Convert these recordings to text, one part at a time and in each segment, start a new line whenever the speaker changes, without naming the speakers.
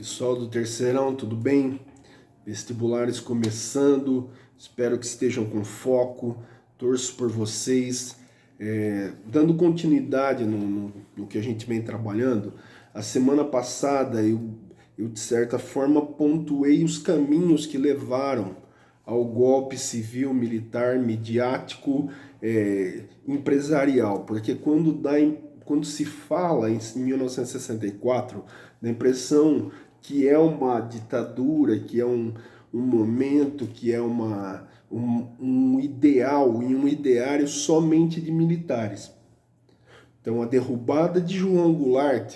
Pessoal do terceirão, tudo bem? Vestibulares começando, espero que estejam com foco, torço por vocês. Dando continuidade no que a gente vem trabalhando, a semana passada eu de certa forma pontuei os caminhos que levaram ao golpe civil, militar, midiático, empresarial, porque quando se fala em 1964, dá a impressão que é uma ditadura, que é um momento, que é um ideal e um ideário somente de militares. Então a derrubada de João Goulart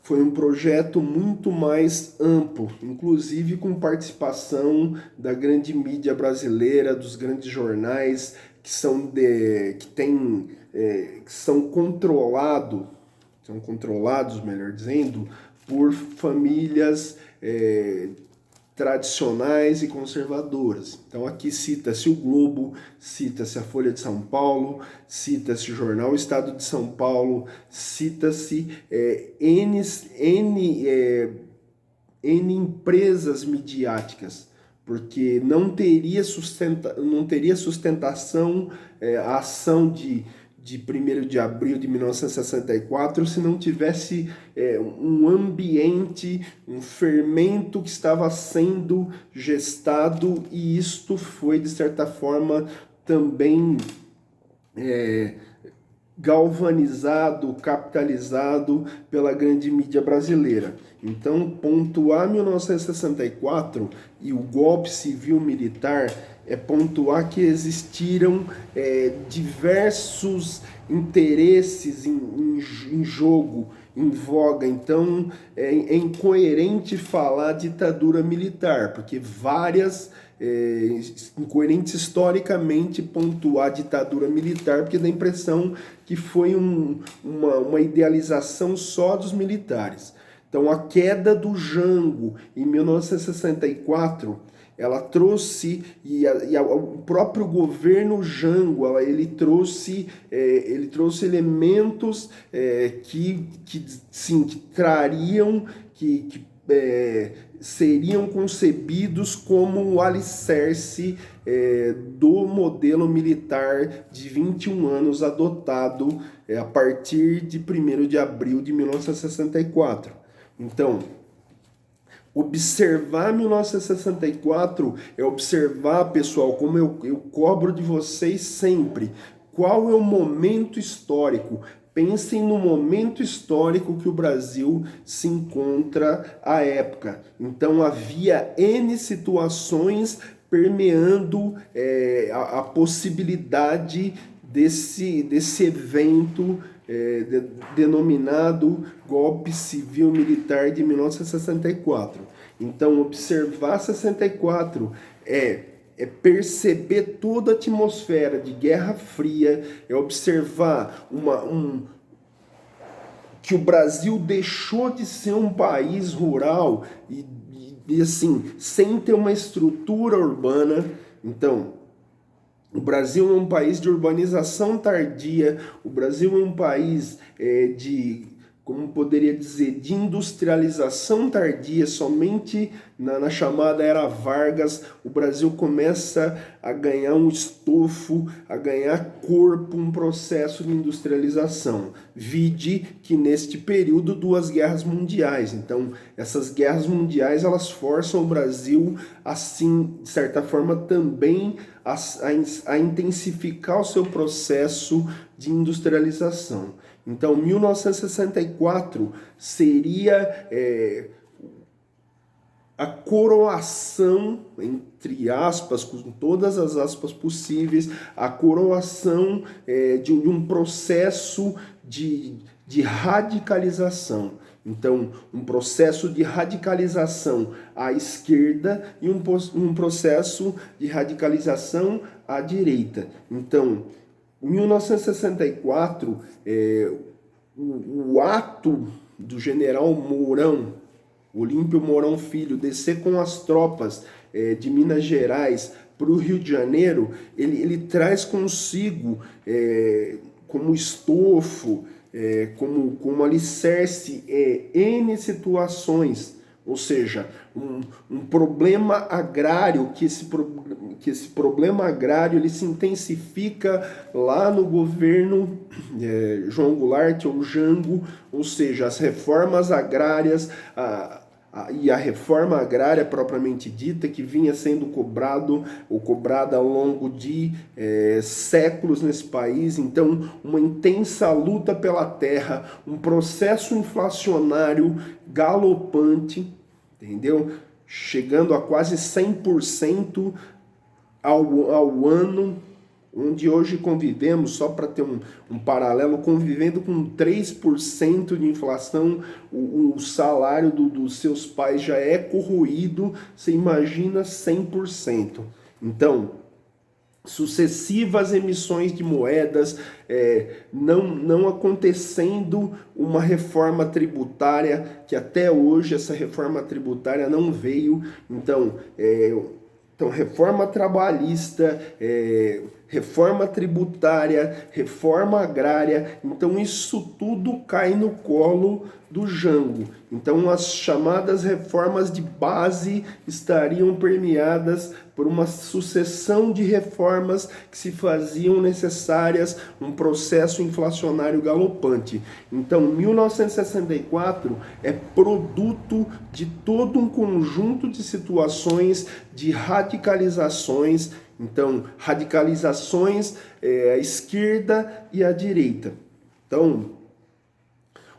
foi um projeto muito mais amplo, inclusive com participação da grande mídia brasileira, dos grandes jornais que são controlados, melhor dizendo, por famílias tradicionais e conservadoras. Então aqui cita-se o Globo, cita-se a Folha de São Paulo, cita-se o Jornal Estado de São Paulo, cita-se N empresas midiáticas, porque não teria sustentação a ação de 1º de abril de 1964 se não tivesse um ambiente, um fermento que estava sendo gestado, e isto foi, de certa forma, também galvanizado, capitalizado pela grande mídia brasileira. Então, pontuar 1964 e o golpe civil-militar é pontuar que existiram diversos interesses em jogo, em voga. Então, é incoerente falar ditadura militar, porque incoerente historicamente pontuar ditadura militar, porque dá a impressão que foi uma idealização só dos militares. Então, a queda do Jango em 1964, ela trouxe, o próprio governo Jango, ele trouxe elementos que trariam, que seriam concebidos como o alicerce do modelo militar de 21 anos adotado a partir de 1º de abril de 1964. Então, observar 1964 é observar, pessoal, como eu cobro de vocês sempre, qual é o momento histórico. Pensem no momento histórico que o Brasil se encontra à época. Então havia N situações permeando a possibilidade desse evento denominado Golpe Civil-Militar de 1964. Então, observar 64 é perceber toda a atmosfera de Guerra Fria, é observar que o Brasil deixou de ser um país rural e assim, sem ter uma estrutura urbana. Então, o Brasil é um país de urbanização tardia, o Brasil é um país como poderia dizer, de industrialização tardia. Somente na chamada Era Vargas, o Brasil começa a ganhar um estofo, a ganhar corpo, um processo de industrialização. Vide que neste período 2 guerras mundiais. Então, essas guerras mundiais, elas forçam o Brasil, assim, de certa forma, também a intensificar o seu processo de industrialização. Então, 1964 seria a coroação, entre aspas, com todas as aspas possíveis, a coroação de um processo de radicalização. Então, um processo de radicalização à esquerda e um processo de radicalização à direita. Então, em 1964, o ato do general Mourão, Olímpio Mourão Filho, descer com as tropas de Minas Gerais para o Rio de Janeiro, ele traz consigo como estofo, como alicerce, N situações, Ou seja, um problema agrário, que esse problema agrário ele se intensifica lá no governo João Goulart ou Jango, ou seja, as reformas agrárias, e a reforma agrária propriamente dita, que vinha sendo cobrada ao longo de séculos nesse país. Então, uma intensa luta pela terra, um processo inflacionário galopante, entendeu? Chegando a quase 100% ao ano, onde hoje convivemos, só para ter um paralelo, convivendo com 3% de inflação, o salário dos seus pais já é corroído, você imagina 100%. Então, sucessivas emissões de moedas, não acontecendo uma reforma tributária, que até hoje essa reforma tributária não veio. Então, reforma trabalhista, reforma tributária, reforma agrária, então isso tudo cai no colo do Jango. Então as chamadas reformas de base estariam permeadas por uma sucessão de reformas que se faziam necessárias, um processo inflacionário galopante. Então 1964 é produto de todo um conjunto de situações, de radicalizações. Então, radicalizações, a esquerda e a direita. Então,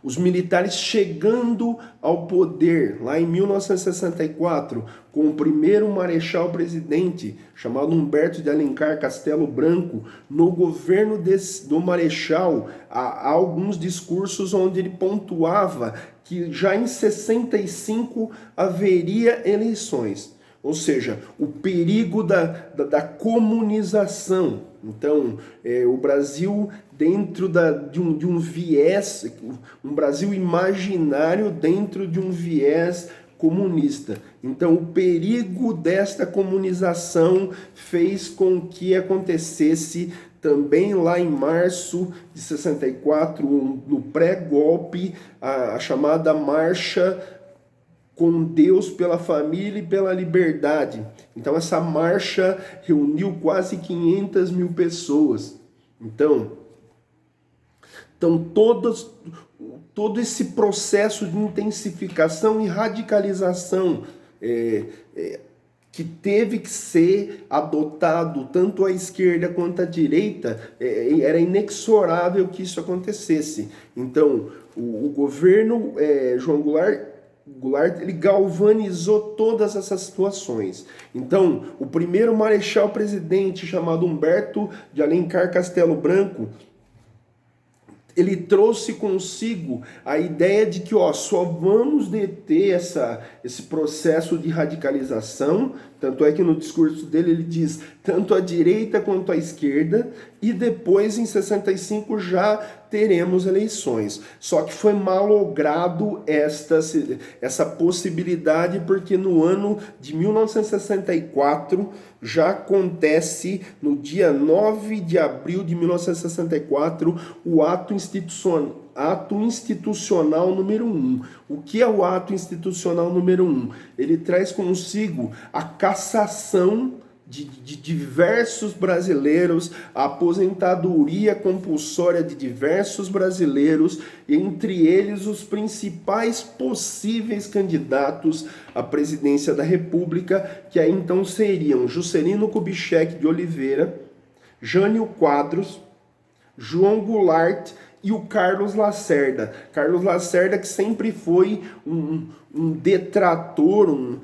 os militares chegando ao poder lá em 1964, com o primeiro marechal-presidente, chamado Humberto de Alencar Castelo Branco, no governo do marechal, há alguns discursos onde ele pontuava que já em 65 haveria eleições. Ou seja, o perigo da comunização. Então, o Brasil dentro de um viés, um Brasil imaginário dentro de um viés comunista. Então, o perigo desta comunização fez com que acontecesse também lá em março de 64, no pré-golpe, a chamada Marcha com Deus pela família e pela liberdade. Então essa marcha reuniu quase 500 mil pessoas. Então todo esse processo de intensificação e radicalização que teve que ser adotado tanto à esquerda quanto à direita, era inexorável que isso acontecesse. Então o governo João Goulart ele galvanizou todas essas situações. Então, o primeiro marechal-presidente, chamado Humberto de Alencar Castelo Branco, ele trouxe consigo a ideia de que só vamos deter esse processo de radicalização, tanto é que no discurso dele ele diz tanto a direita quanto a esquerda, e depois em 65 já teremos eleições. Só que foi malogrado essa possibilidade, porque no ano de 1964 já acontece, no dia 9 de abril de 1964, o ato institucional número 1. O que é o ato institucional número 1? Ele traz consigo a cassação de diversos brasileiros, a aposentadoria compulsória de diversos brasileiros, entre eles os principais possíveis candidatos à presidência da República, que aí então seriam Juscelino Kubitschek de Oliveira, Jânio Quadros, João Goulart e o Carlos Lacerda. Carlos Lacerda, que sempre foi um detrator,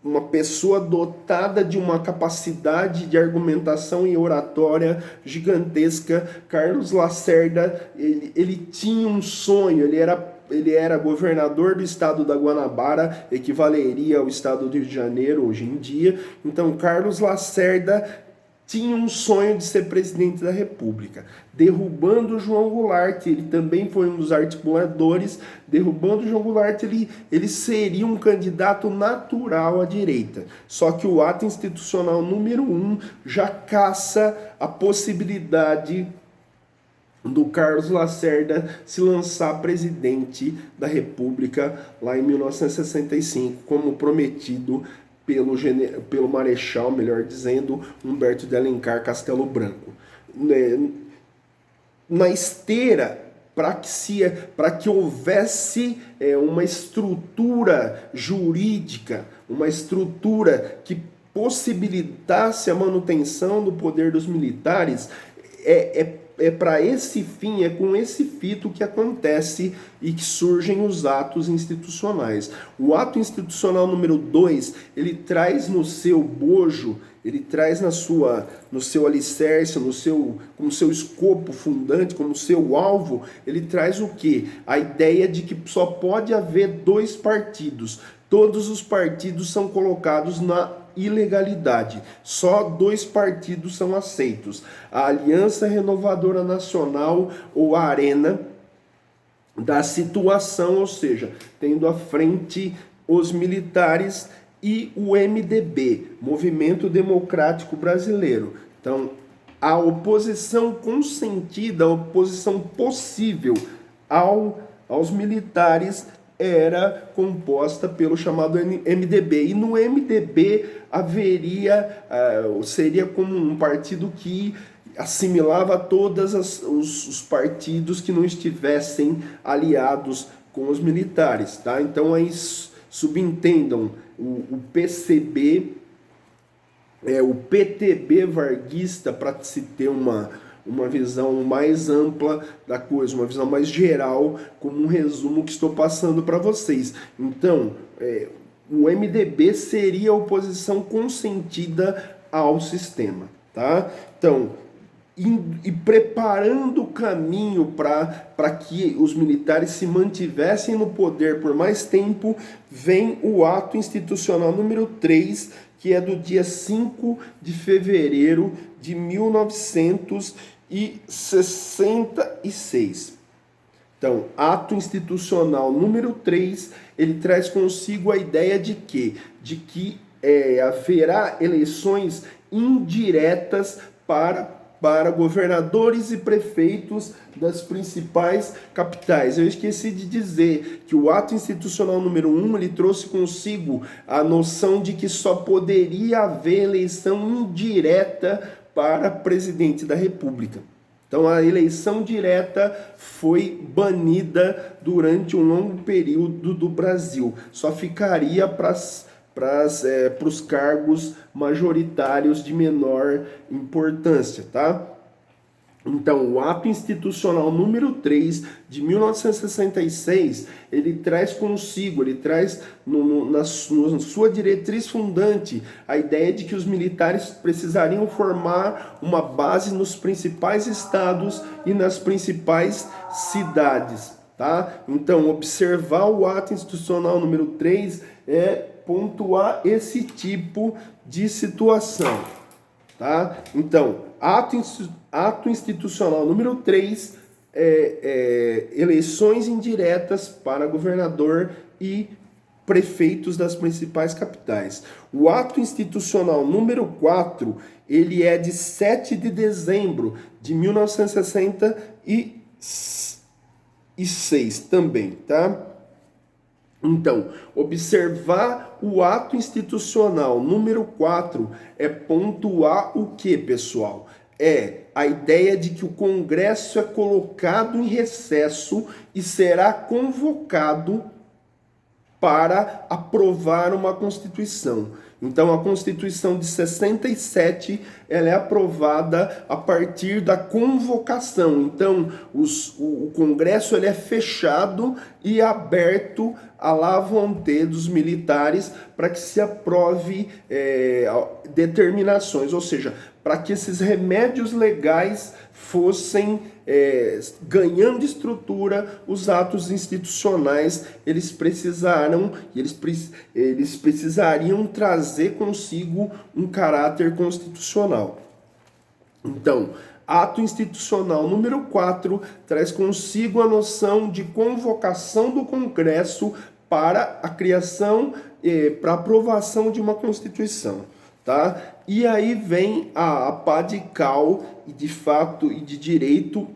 uma pessoa dotada de uma capacidade de argumentação e oratória gigantesca. Carlos Lacerda, ele tinha um sonho, ele era governador do estado da Guanabara, equivaleria ao estado do Rio de Janeiro hoje em dia. Então, Carlos Lacerda tinha um sonho de ser presidente da República, derrubando João Goulart. Ele também foi um dos articuladores. Derrubando João Goulart, ele seria um candidato natural à direita. Só que o ato institucional número 1 já caça a possibilidade do Carlos Lacerda se lançar presidente da República lá em 1965, como prometido pelo Marechal, melhor dizendo, Humberto de Alencar Castelo Branco. Na esteira, para que houvesse uma estrutura jurídica, uma estrutura que possibilitasse a manutenção do poder dos militares, para esse fim, é com esse fito que acontece e que surgem os atos institucionais. O ato institucional número 2, ele traz no seu bojo, ele traz no seu alicerce, como seu escopo fundante, como seu alvo, ele traz o quê? A ideia de que só pode haver 2 partidos. Todos os partidos são colocados na ilegalidade. Só 2 partidos são aceitos: a Aliança Renovadora Nacional, ou a Arena da situação, ou seja, tendo à frente os militares, e o MDB, Movimento Democrático Brasileiro. Então, a oposição consentida, a oposição possível aos militares era composta pelo chamado MDB. E no MDB seria como um partido que assimilava todos os partidos que não estivessem aliados com os militares, tá? Então aí subentendam o PCB, o PTB varguista, para se ter uma visão mais ampla da coisa, uma visão mais geral, como um resumo que estou passando para vocês. Então, o MDB seria a oposição consentida ao sistema, tá? Então, e preparando o caminho para que os militares se mantivessem no poder por mais tempo, vem o ato institucional número 3, que é do dia 5 de fevereiro de 1966. Então, ato institucional número 3, ele traz consigo a ideia de que haverá eleições indiretas para governadores e prefeitos das principais capitais. Eu esqueci de dizer que o ato institucional número 1, ele trouxe consigo a noção de que só poderia haver eleição indireta para presidente da República. Então a eleição direta foi banida durante um longo período do Brasil. Só ficaria para os cargos majoritários de menor importância, tá? Então, o ato institucional número 3 de 1966, ele traz consigo, ele traz na sua diretriz fundante a ideia de que os militares precisariam formar uma base nos principais estados e nas principais cidades, tá? Então, observar o ato institucional número 3 é pontuar esse tipo de situação, tá? Então, ato institucional número 3, eleições indiretas para governador e prefeitos das principais capitais. O ato institucional número 4, ele é de 7 de dezembro de 1966 também, tá? Então, observar o ato institucional número 4 é pontuar o que, pessoal? É a ideia de que o Congresso é colocado em recesso e será convocado para aprovar uma Constituição. Então, a Constituição de 67, ela é aprovada a partir da convocação. Então, o Congresso, ele é fechado e aberto à la vontade dos militares para que se aprove determinações, ou seja, para que esses remédios legais fossem ganhando estrutura. Os atos institucionais, eles precisariam trazer consigo um caráter constitucional. Então, ato institucional número 4 traz consigo a noção de convocação do Congresso para a criação, para aprovação de uma Constituição, tá? E aí vem a pá de cal e de fato e de direito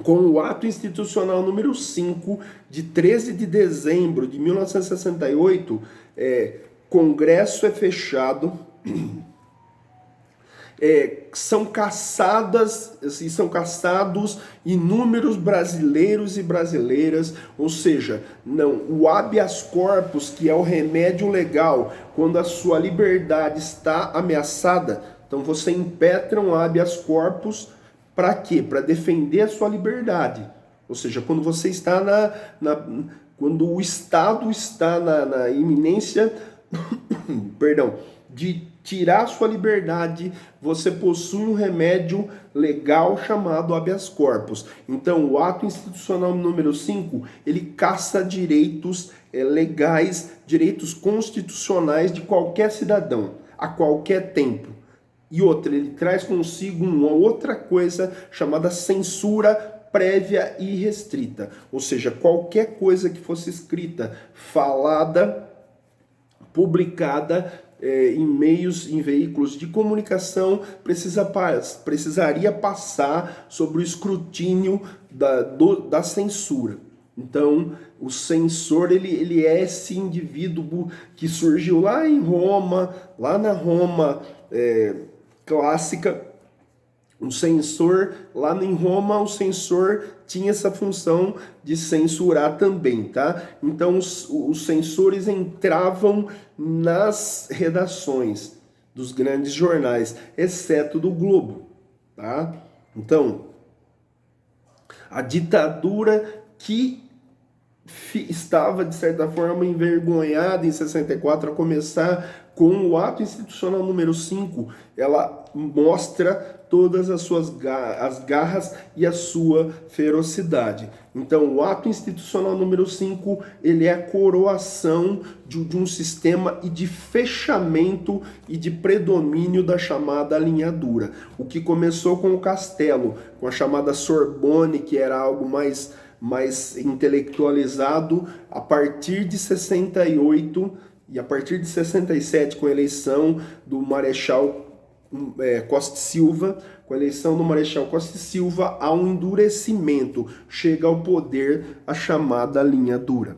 com o ato institucional número 5, de 13 de dezembro de 1968, Congresso é fechado, são caçados inúmeros brasileiros e brasileiras, ou seja, não, o habeas corpus, que é o remédio legal quando a sua liberdade está ameaçada, então você impetra um habeas corpus para quê? Para defender a sua liberdade, ou seja, quando você está quando o Estado está na iminência perdão, de tirar sua liberdade, você possui um remédio legal chamado habeas corpus. Então, o ato institucional número 5, ele caça direitos legais, direitos constitucionais de qualquer cidadão, a qualquer tempo. E outra, ele traz consigo uma outra coisa chamada censura prévia e restrita. Ou seja, qualquer coisa que fosse escrita, falada, publicada em meios, em veículos de comunicação, precisaria passar sobre o escrutínio da censura. Então, o censor, ele é esse indivíduo que surgiu lá em Roma, lá na Roma clássica. O censor, lá em Roma, o censor tinha essa função de censurar também, tá? Então, os censores entravam nas redações dos grandes jornais, exceto do Globo, tá? Então, a ditadura que estava, de certa forma, envergonhada em 64, a começar com o ato institucional número 5, ela mostra todas as suas as garras e a sua ferocidade. Então, o ato institucional número 5, ele é a coroação de um sistema e de fechamento e de predomínio da chamada alinhadura. O que começou com o Castelo, com a chamada Sorbonne, que era algo mais intelectualizado, a partir de 68 e a partir de 67, com a eleição do Marechal Costa e Silva, com a eleição do Marechal Costa e Silva, há um endurecimento, chega ao poder a chamada linha dura.